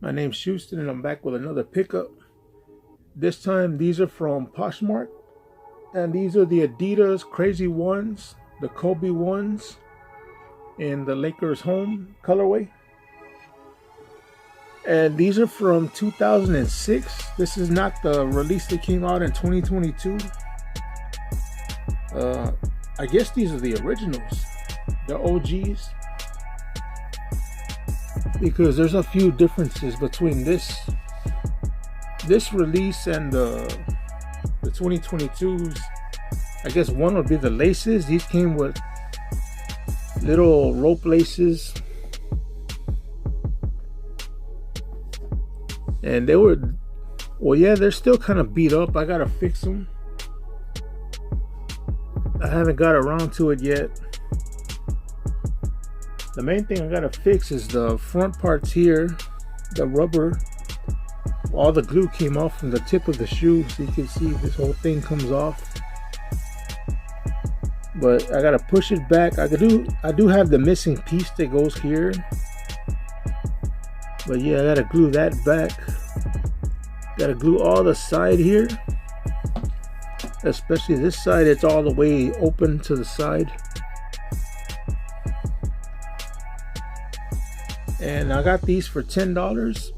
My name's Houston and I'm back with another pickup. This time these are from Poshmark and these are the Adidas Crazy Ones, the Kobe ones in the Lakers home colorway. And these are from 2006. This is not the release that came out in 2022. I guess these are the originals, the OGs, because there's a few differences between this release and the 2022s. I guess one would be the laces. These came with little rope laces, and they were, well, yeah, they're still kind of beat up. I gotta fix them. I haven't got around to it yet. The main thing I gotta fix is the front parts here, the rubber. All the glue came off from the tip of the shoe, so you can see this whole thing comes off. But I gotta push it back. I do have the missing piece that goes here. But yeah, I gotta glue that back. Gotta glue all the side here. Especially this side, it's all the way open to the side. And I got these for $10.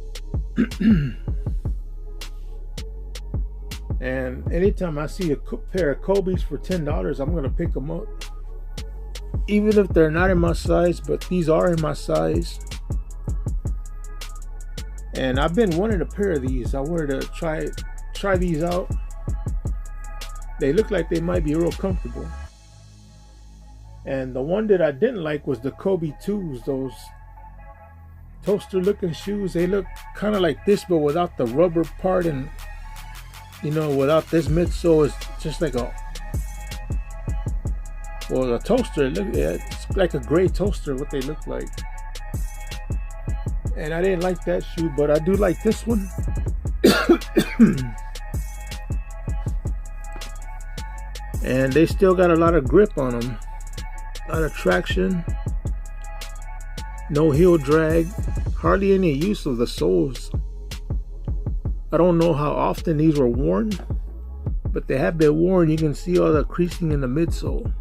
And anytime I see a pair of Kobe's for $10, I'm gonna pick them up. Even if they're not in my size, but these are in my size. And I've been wanting a pair of these. I wanted to try these out. They look like they might be real comfortable. And the one that I didn't like was the Kobe 2s, those toaster looking shoes. They look kind of like this, but without the rubber part, and without this midsole. It's just like a, well, the toaster, it's like a gray toaster, what they look like. And I didn't like that shoe, but I do like this one. And they still got a lot of grip on them, a lot of traction, no heel drag, hardly any use of the soles. I don't know how often these were worn, but they have been worn. You can see all the creasing in the midsole.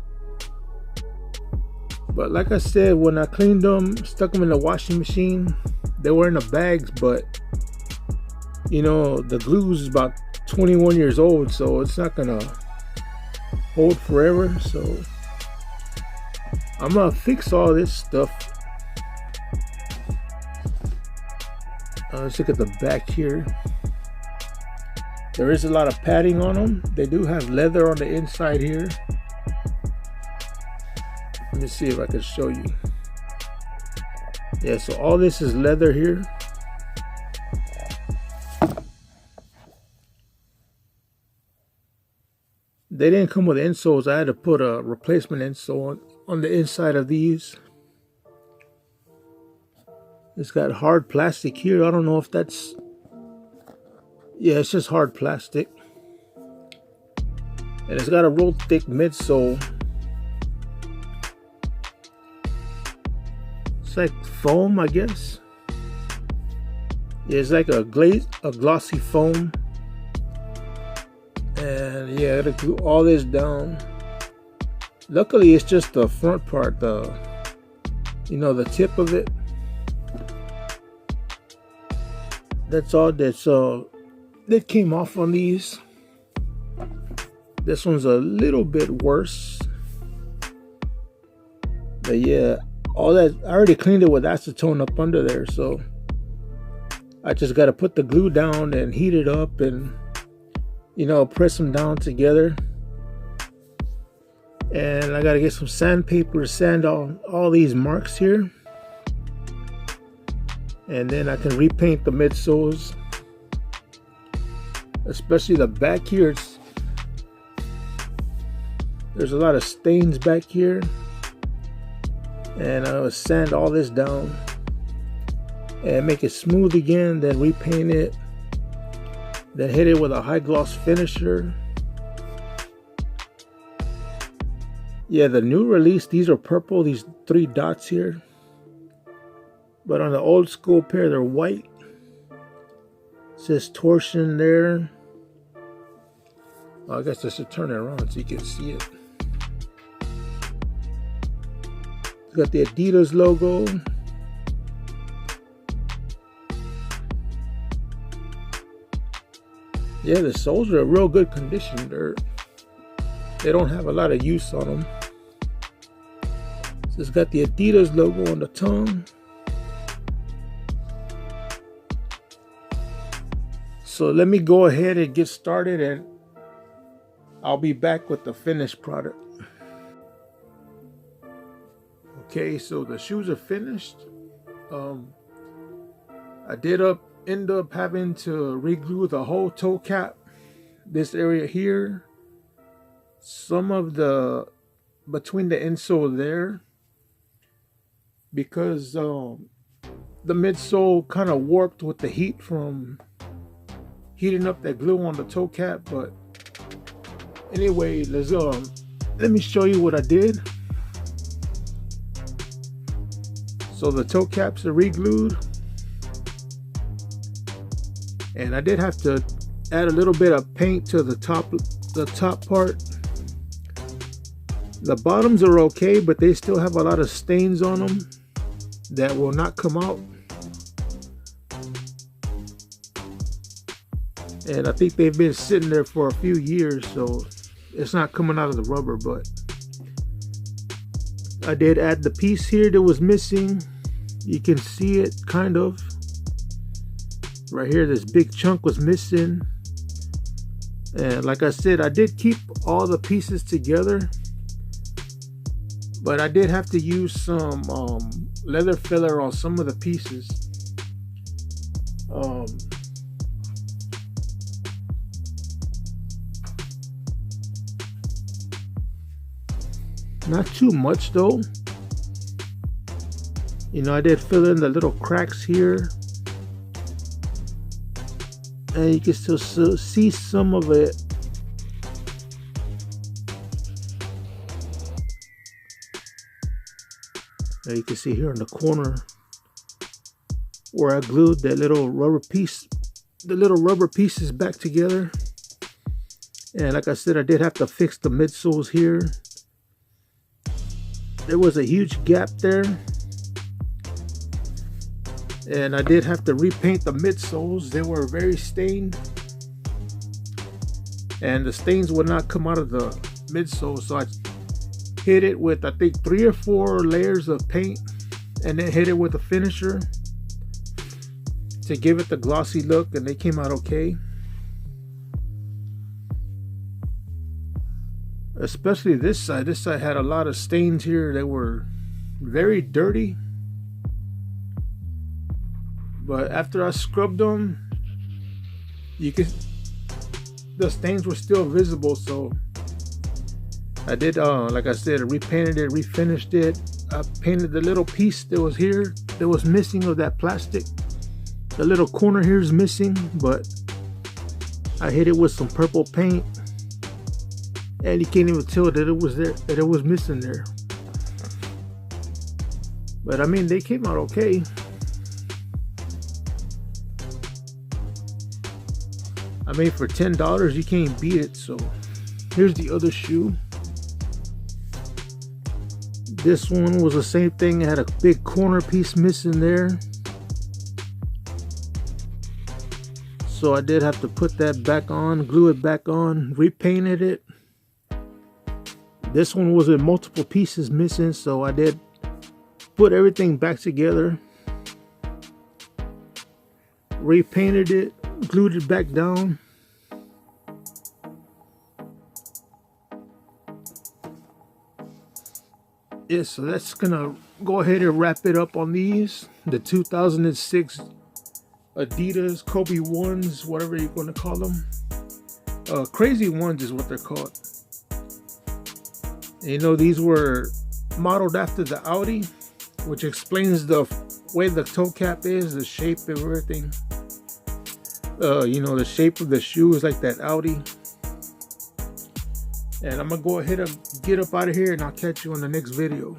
But like I said, when I cleaned them, stuck them in the washing machine, they were in the bags, but the glue is about 21 years old, so it's not gonna hold forever. So I'm gonna fix all this stuff. Let's look at the back here. There is a lot of padding on them. They do have leather on the inside here. Let me see if I can show you. Yeah, so all this is leather here. They didn't come with insoles. I had to put a replacement insole on the inside of these. It's got hard plastic here. I don't know if that's, yeah, it's just hard plastic. And it's got a real thick midsole. It's like foam, I guess. Yeah, it's like a glossy foam. And yeah, I gotta glue all this down. Luckily, it's just the front part, the tip of it. That's all that came off on these. This one's a little bit worse. But yeah, all that, I already cleaned it with acetone up under there, so I just got to put the glue down and heat it up and press them down together. And I got to get some sandpaper to sand all these marks here. And then I can repaint the midsoles, especially the back here. There's a lot of stains back here, and I will sand all this down and make it smooth again, then repaint it, then hit it with a high gloss finisher. Yeah, the new release, these are purple, these 3 dots here. But on the old school pair, they're white. says torsion there. I guess I should turn it around so you can see it. It's got the Adidas logo. Yeah, the soles are in real good condition. They don't have a lot of use on them. So it's got the Adidas logo on the tongue. So let me go ahead and get started, and I'll be back with the finished product. Okay, so the shoes are finished. I did end up having to re-glue the whole toe cap, this area here, some of the between the insole there, because the midsole kind of warped with the heat from heating up that glue on the toe cap. But anyway, let me show you what I did. So the toe caps are re-glued, and I did have to add a little bit of paint to the top part. The bottoms are okay, but they still have a lot of stains on them that will not come out. And I think they've been sitting there for a few years, so it's not coming out of the rubber. But I did add the piece here that was missing. You can see it kind of. Right here, this big chunk was missing. And like I said, I did keep all the pieces together, but I did have to use some leather filler on some of the pieces. Not too much though. You know, I did fill in the little cracks here, and you can still see some of it. And you can see here in the corner where I glued that little rubber piece, the little rubber pieces back together. And like I said, I did have to fix the midsoles here. There was a huge gap there, and I did have to repaint the midsoles. They were very stained, and the stains would not come out of the midsole, so I hit it with, I think, 3 or 4 layers of paint, and then hit it with a finisher to give it the glossy look, and they came out okay. Especially this side. This side had a lot of stains here. They were very dirty. But after I scrubbed them, the stains were still visible. So I did, like I said, repainted it, refinished it. I painted the little piece that was here, that was missing of that plastic. The little corner here is missing, but I hit it with some purple paint, and you can't even tell that it was there, that it was missing there. But I mean, they came out okay. I mean, for $10 you can't beat it. So here's the other shoe. This one was the same thing. It had a big corner piece missing there, so I did have to put that back on, glue it back on, repainted it. This one was in multiple pieces missing, so I did put everything back together, repainted it, glued it back down. Yeah, so that's gonna go ahead and wrap it up on these, the 2006 Adidas Kobe ones, whatever you're gonna call them. Crazy ones is what they're called. And, you know, these were modeled after the Audi, which explains the way the toe cap is, the shape of everything. You know, the shape of the shoe is like that Audi. And I'm gonna go ahead and get up out of here, and I'll catch you on the next video.